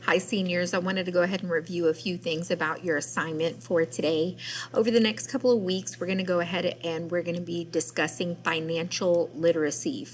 Hi seniors, I wanted to go ahead and review a few things about your assignment for today. Over the next couple of weeks, we're going to go ahead and we're going to be discussing financial literacy.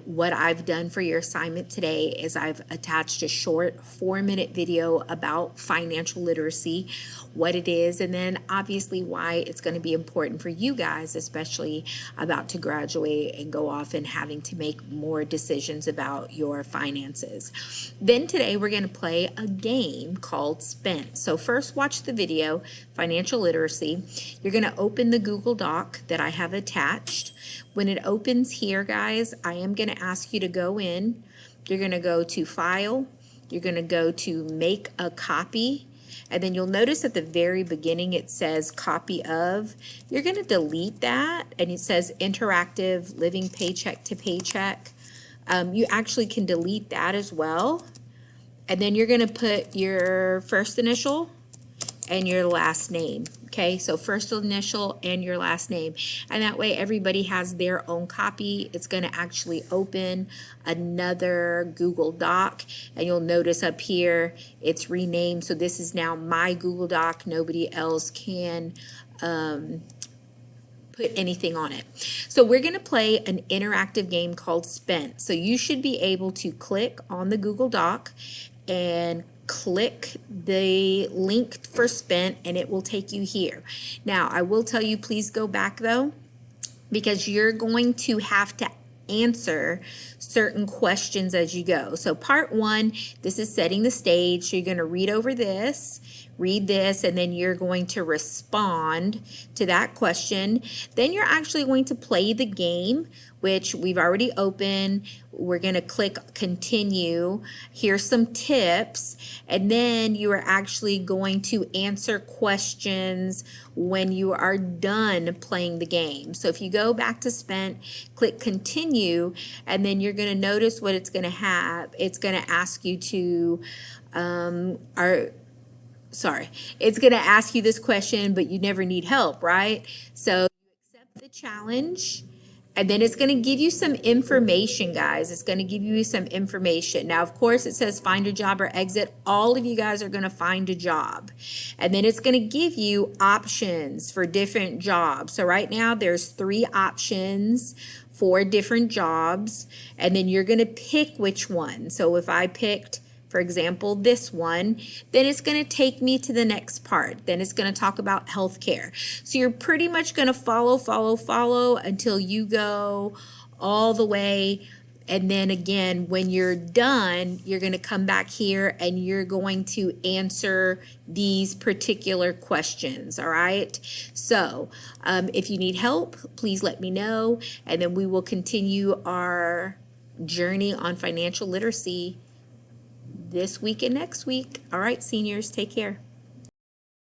What I've done for your assignment today is I've attached a short 4-minute video about financial literacy, what it is, and then obviously why it's going to be important for you guys, especially about to graduate and go off and having to make more decisions about your finances. Then today we're going to play a game called Spent. So first watch the video, Financial Literacy. You're going to open the Google Doc that I have attached. When it opens here, guys, I am going to ask you to go in. You're going to go to File. You're going to go to Make a Copy. And then you'll notice at the very beginning it says Copy Of. You're going to delete that, and it says Interactive Living Paycheck to Paycheck. You actually can delete that as well. And then you're going to put your first initial and your last name. Okay, so first initial and your last name. And that way everybody has their own copy. It's going to actually open another Google Doc. And you'll notice up here it's renamed. So this is now my Google Doc. Nobody else can put anything on it. So we're going to play an interactive game called Spent. So you should be able to click on the Google Doc and click the link for Spent, and it will take you here. Now, I will tell you, please go back though, because you're going to have to answer certain questions as you go. So part 1, this is setting the stage. So you're going to read over this, read this, and then you're going to respond to that question. Then you're actually going to play the game, which we've already opened. We're going to click continue. Here's some tips. And then you are actually going to answer questions when you are done playing the game. So if you go back to Spent, click continue, and then you're going to notice what it's going to have. It's going to ask you to, it's going to ask you this question, but you never need help, right? So you accept the challenge. And then it's going to give you some information, guys. It's going to give you some information. Now, of course, it says find a job or exit. All of you guys are going to find a job. And then it's going to give you options for different jobs. So right now, there's 3 options for different jobs. And then you're going to pick which one. So if I picked, for example, this one, then it's going to take me to the next part. Then it's going to talk about healthcare. So you're pretty much going to follow until you go all the way. And then again, when you're done, you're going to come back here and you're going to answer these particular questions. All right. So if you need help, please let me know. And then we will continue our journey on financial literacy this week and next week. All right, seniors, take care.